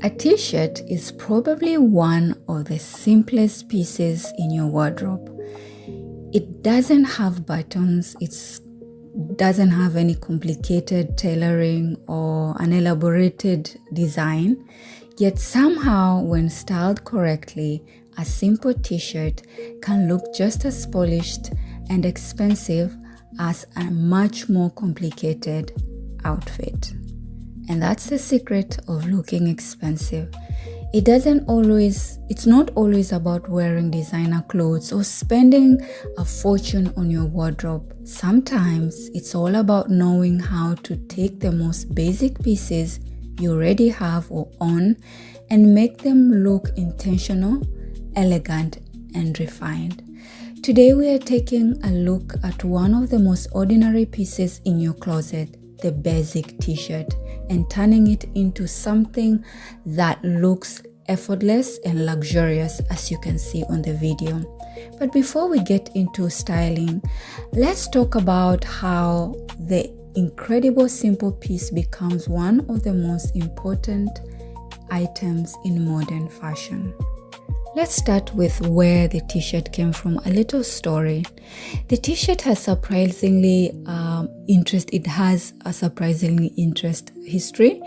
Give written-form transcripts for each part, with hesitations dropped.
A t-shirt is probably one of the simplest pieces in your wardrobe. It doesn't have buttons, it doesn't have any complicated tailoring or an elaborated design, yet somehow when styled correctly, a simple t-shirt can look just as polished and expensive as a much more complicated outfit. And that's the secret of looking expensive. It's not always about wearing designer clothes or spending a fortune on your wardrobe. Sometimes it's all about knowing how to take the most basic pieces you already have or own and make them look intentional, elegant, and refined. Today we are taking a look at one of the most ordinary pieces in your closet, the basic t-shirt, and turning it into something that looks effortless and luxurious, as you can see on the video. But before we get into styling, let's talk about how the incredible simple piece becomes one of the most important items in modern fashion. Let's start with where the t-shirt came from. A little story. The t-shirt has surprisingly interest history,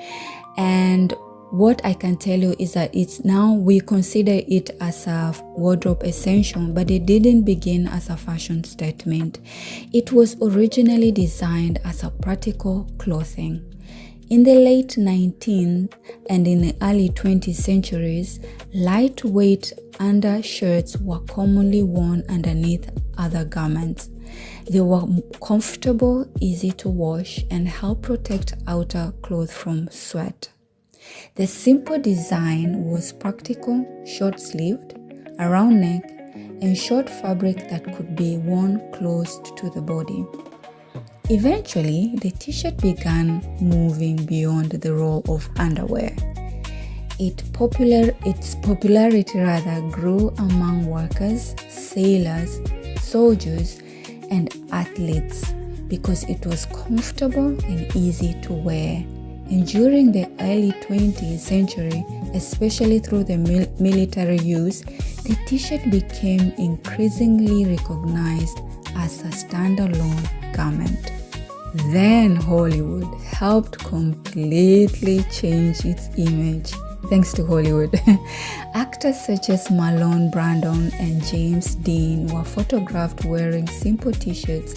and what I can tell you is that it's now we consider it as a wardrobe essential, but it didn't begin as a fashion statement. It was originally designed as a practical clothing. In the late 19th and in the early 20th centuries, lightweight undershirts were commonly worn underneath other garments. They were comfortable, easy to wash, and help protect outer clothes from sweat. The simple design was practical, short-sleeved, a round neck, and short fabric that could be worn close to the body. Eventually, the t-shirt began moving beyond the role of underwear. Its popularity grew among workers, sailors, soldiers, and athletes because it was comfortable and easy to wear. And during the early 20th century, especially through the military use, the t-shirt became increasingly recognized as a standalone garment. Then Hollywood helped completely change its image. Thanks to Hollywood. Actors such as Marlon Brando and James Dean were photographed wearing simple t-shirts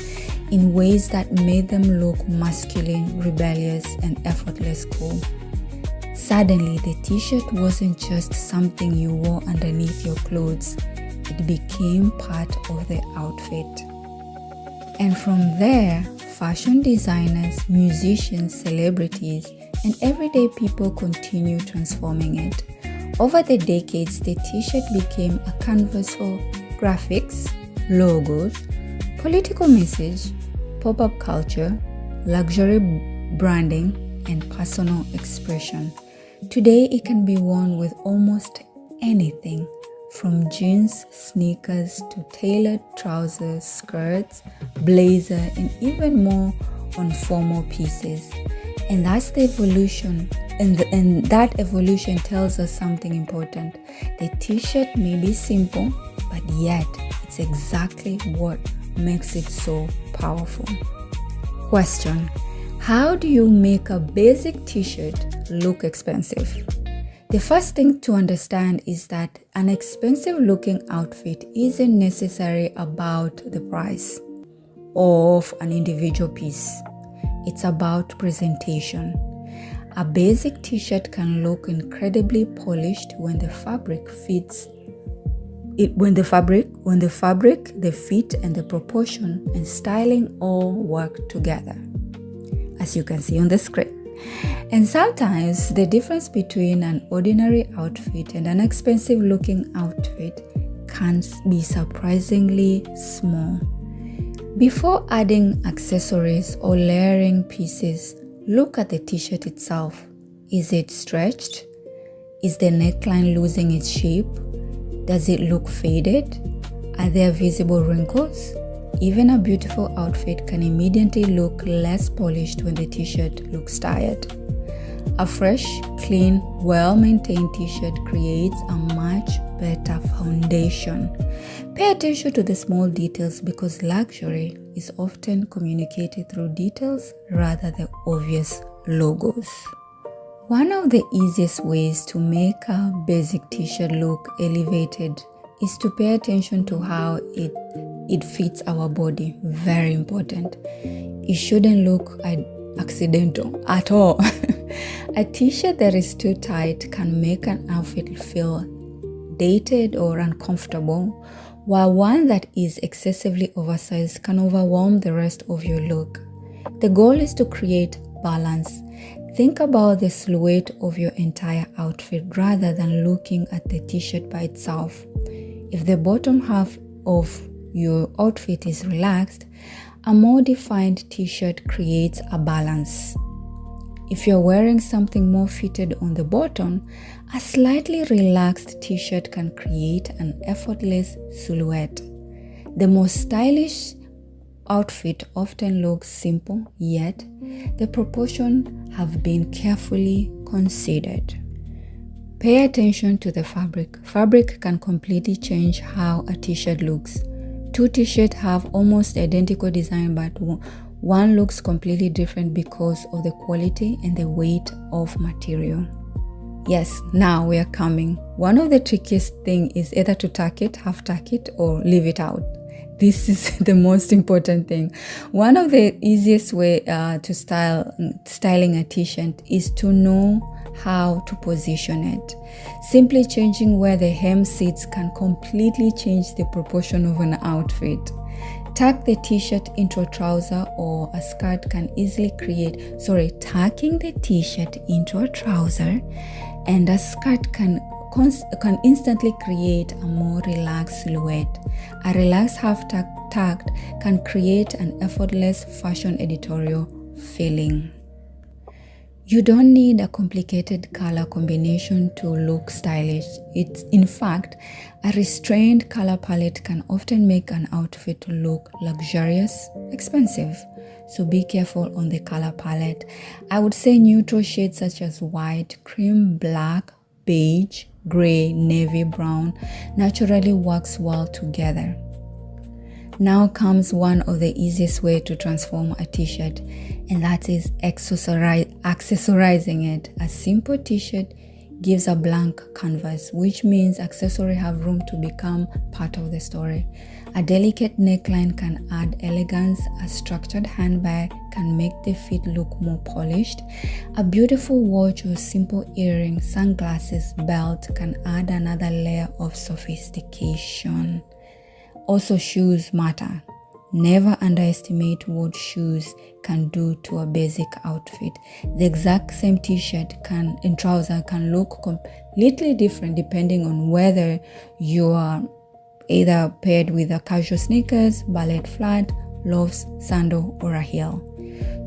in ways that made them look masculine, rebellious, and effortless cool. Suddenly, the t-shirt wasn't just something you wore underneath your clothes. It became part of the outfit. And from there, fashion designers, musicians, celebrities, and everyday people continue transforming it. Over the decades, the t-shirt became a canvas for graphics, logos, political message, pop-up culture, luxury branding, and personal expression. Today, it can be worn with almost anything, from jeans, sneakers, to tailored trousers, skirts, blazer, and even more on formal pieces. And that's the evolution. And that evolution tells us something important. The t-shirt may be simple, but yet it's exactly what makes it so powerful. Question: how do you make a basic t-shirt look expensive? The first thing to understand is that an expensive looking outfit isn't necessarily about the price of an individual piece. It's about presentation. A basic t-shirt can look incredibly polished when the fabric, the fit, and the proportion and styling all work together, as you can see on the screen. And sometimes the difference between an ordinary outfit and an expensive looking outfit can be surprisingly small. Before adding accessories or layering pieces, look at the t-shirt itself. Is it stretched? Is the neckline losing its shape? Does it look faded? Are there visible wrinkles? Even a beautiful outfit can immediately look less polished when the t-shirt looks tired. A fresh, clean, well-maintained t-shirt creates a much better foundation. Pay attention to the small details because luxury is often communicated through details rather than obvious logos. One of the easiest ways to make a basic t-shirt look elevated is to pay attention to how it fits our body. Very important. It shouldn't look accidental at all. A t-shirt that is too tight can make an outfit feel dated or uncomfortable, while one that is excessively oversized can overwhelm the rest of your look. The goal is to create balance. Think about the silhouette of your entire outfit rather than looking at the t-shirt by itself. If the bottom half of your outfit is relaxed, a more defined t-shirt creates a balance. If you're wearing something more fitted on the bottom, a slightly relaxed t-shirt can create an effortless silhouette. The most stylish outfit often looks simple, yet the proportions have been carefully considered. Pay attention to the fabric. Fabric can completely change how a t-shirt looks. Two t-shirts have almost identical design, but one looks completely different because of the quality and the weight of material. Yes, now we are coming. One of the trickiest things is either to tuck it, half tuck it, or leave it out. This is the most important thing. One of the easiest way to styling a t-shirt is to know how to position it. Simply changing where the hem sits can completely change the proportion of an outfit. Tuck the t-shirt into a trouser or a skirt can easily tucking the t-shirt into a trouser and a skirt can instantly create a more relaxed silhouette. A relaxed half tucked can create an effortless fashion editorial feeling. You don't need a complicated color combination to look stylish. In fact, a restrained color palette can often make an outfit look luxurious, expensive. So be careful on the color palette. I would say neutral shades such as white, cream, black, beige, gray, navy, brown naturally works well together. Now comes one of the easiest way to transform a t-shirt, and that is accessorizing it. A simple t-shirt gives a blank canvas, which means accessories have room to become part of the story. A delicate neckline can add elegance. A structured handbag can make the fit look more polished. A beautiful watch or simple earring, sunglasses, belt can add another layer of sophistication. Also, shoes matter. Never underestimate what shoes can do to a basic outfit. The exact same t-shirt and trouser can look completely different depending on whether you are either paired with a casual sneakers, ballet flat, loafs, sandal, or a heel.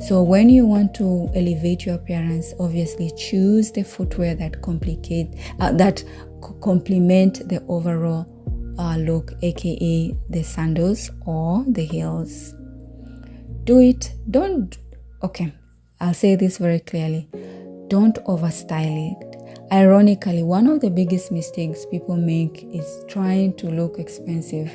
So when you want to elevate your appearance, obviously choose the footwear that complement the overall look, aka the sandals or the heels. I'll say this very clearly. Don't overstyle it. Ironically, one of the biggest mistakes people make is trying to look expensive,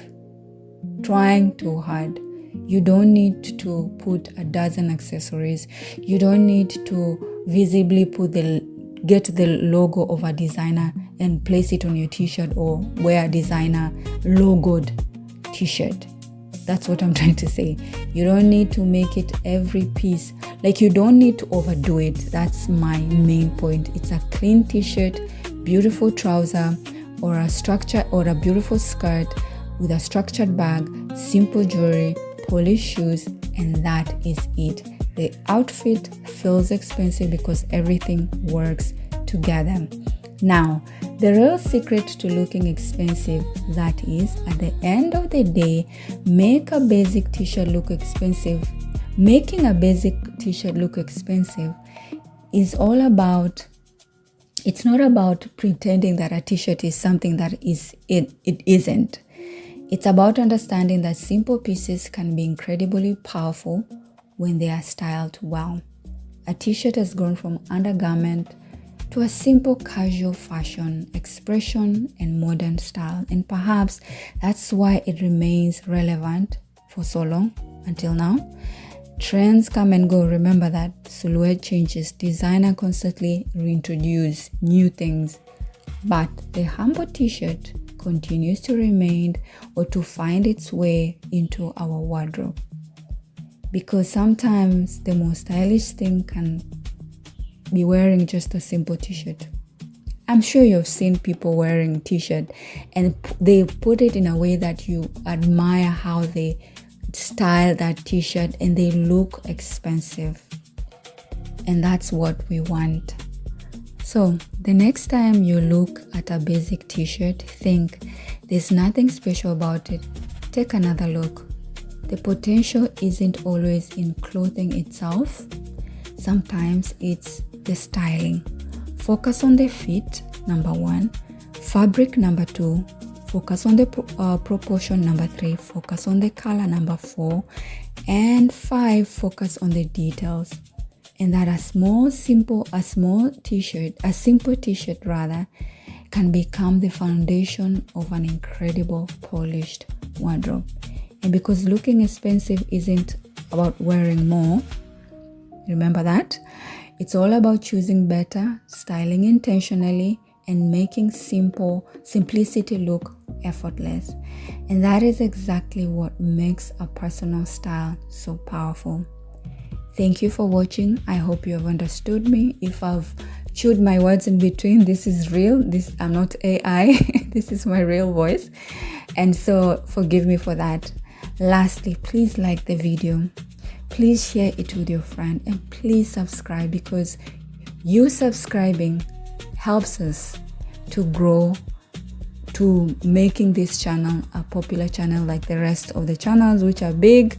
trying too hard. You don't need to put a dozen accessories. You don't need to visibly get the logo of a designer and place it on your t-shirt or wear a designer logoed t-shirt. That's what I'm trying to say. You don't need to make it every piece. Like, you don't need to overdo it. That's my main point. It's a clean t-shirt, beautiful trouser, or a beautiful skirt with a structured bag, simple jewelry, polished shoes, and that is it. The outfit feels expensive because everything works together. Now, the real secret to looking expensive, that is, at the end of the day, make a basic t-shirt look expensive. Making a basic t-shirt look expensive is all about, it's not about pretending that a t-shirt is something that it isn't. It's about understanding that simple pieces can be incredibly powerful when they are styled well. A t-shirt has grown from undergarment to a simple casual fashion expression and modern style, and perhaps that's why it remains relevant for so long until now. Trends come and go, remember that. Silhouette changes, designer constantly reintroduce new things, but the humble t-shirt continues to remain or to find its way into our wardrobe, because sometimes the most stylish thing can be wearing just a simple t-shirt. I'm sure you've seen people wearing t-shirt and they put it in a way that you admire how they style that t-shirt and they look expensive. And that's what we want. So the next time you look at a basic t-shirt, think there's nothing special about it. Take another look. The potential isn't always in clothing itself. Sometimes it's the styling. Focus on the fit, number 1. Fabric, number 2. Focus on the proportion, number 3. Focus on the color, number 4. And 5, focus on the details. And that a simple t-shirt can become the foundation of an incredible polished wardrobe. And because looking expensive isn't about wearing more, remember that. It's all about choosing better, styling intentionally, and making simplicity look effortless. And that is exactly what makes a personal style so powerful. Thank you for watching. I hope you have understood me. If I've chewed my words in between, this is real. I'm not AI. This is my real voice. And so forgive me for that. Lastly, please like the video. Please share it with your friend, and please subscribe, because you subscribing helps us to grow, to making this channel a popular channel like the rest of the channels, which are big.